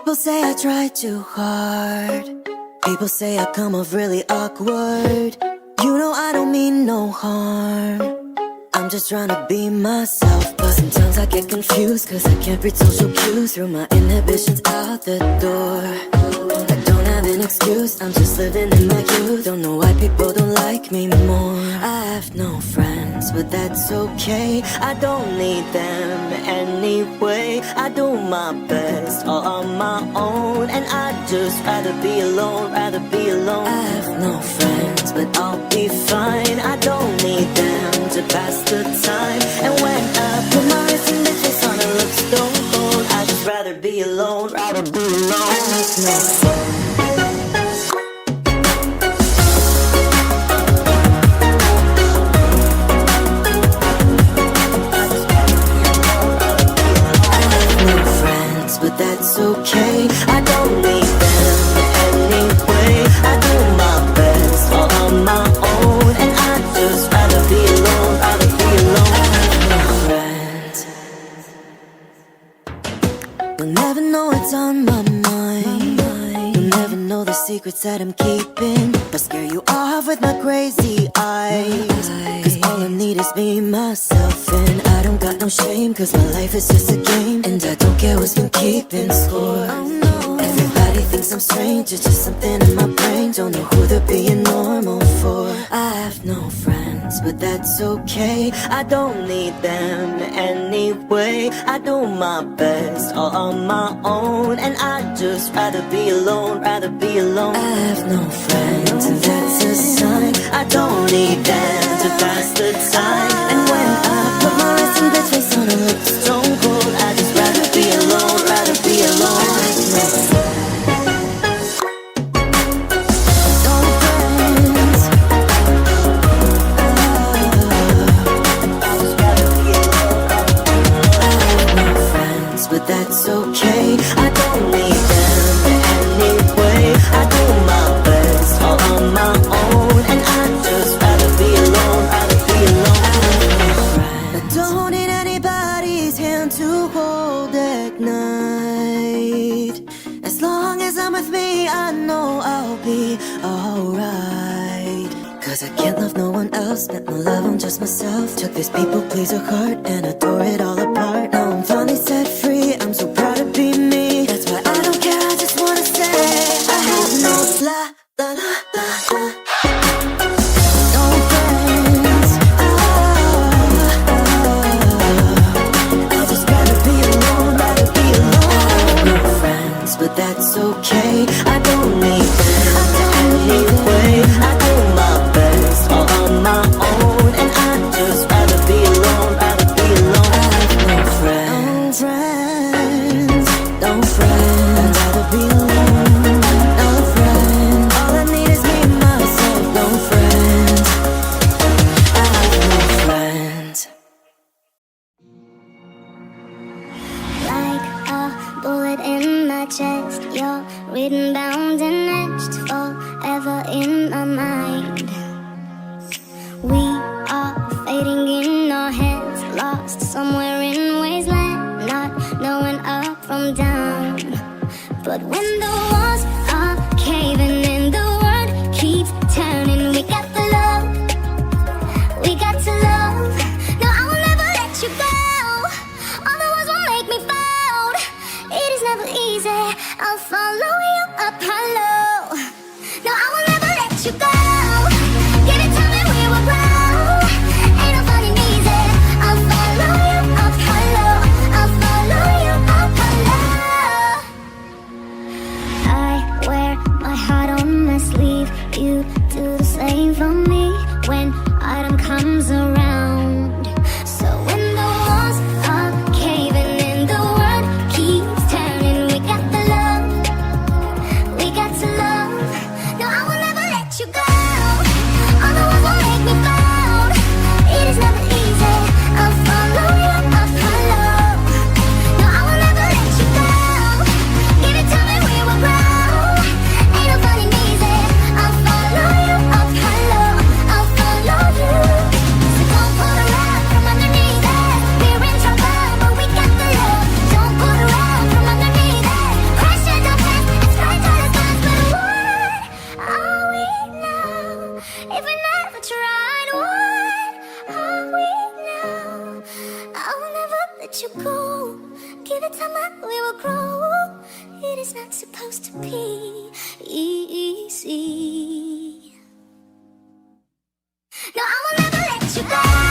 People say I try too hard. People say I come off really awkward. You know I don't mean no harm. I'm just trying to be myself, but sometimes I get confused, cause I can't read social cues. Through my inhibitions out the door. I don't have an excuse, I'm just living in my youth. Don't know why people don't like me more. I have no friends, but that's okay. I don't need them anyway. I do my best all on my own, and I'd just rather be alone, rather be alone. I have no friends, but I'll be fine. I don't need them to pass the time. And when I put my wrist in this face on, it looks stone cold. I'd just rather be alone, rather be alone. I have no friends. But that's okay, I don't need them anyway. I do my best all on my own, and I'd just rather be alone, rather be alone. I have no friends. You'll never know what's on my mind. You'll never know the secrets that I'm keeping. I'll scare you off with my crazy eyes, cause all I need is me, myself, and I don't got no shame, cause my life is just a game, and I don't care what's been keeping score. Everybody thinks I'm strange, it's just something in my brain. Don't know who they're being normal for. I have no friends, but that's okay. I don't need them anyway. I do my best all on my own, and I'd just rather be alone, rather be alone. I have no friends, and that's a sign. I don't need them to pass the time. And when I put my wrist in this face on, it looks stone cold. I'd just rather be alone, rather be alone. But that's okay, I don't need them anyway. I do my best all on my own, and I'd just rather be alone, rather be alone. I don't need anybody's hand to hold at night. As long as I'm with me, I know I'll be alright. Cause I can't love no one else, spent my love on just myself. Took this people pleaser heart and I tore it all apart. Now I'm finally set free, I'm so proud to be me. That's why I don't care, I just wanna say I have no blah, blah, blah, blah. No friends, I'd just rather be alone, rather be alone. No friends, but that's okay, I don't need them anyway. I do my best all on my own, and I'd just rather be alone, rather be alone. I have no friends, no friends, I'd rather be alone, no friends. All I need is me, myself, no friends. I have no friends. Like a bullet in my chest, you're written, bound, and etched forever in my mind. We are fading in our heads, lost somewhere in wasteland, not knowing up from down. But when the walls are caving in, the world keeps turning. We got the love, we got to love. No, I will never let you go. All the words will make me fold. It is never easy, I'll follow you up high low. No, I will never let you go. Give it to me, we will grow. Ain't no fun and easy, I'll follow you up high low. I'll follow you up high low. I wear my heart on my sleeve. You do the same for me when autumn comes around. So when the walls are caving in, the world keeps turning. We got the love, we got to love. No, I will never let you go. All the words will make me fold. It is never easy, I'll follow you up high low. No, I will never let you go. Give it to me, we will grow. Ain't no fun and easy, I'll follow you up high low. I'll follow you. So the time that we will grow. It is not supposed to be easy. No, I will never let you go.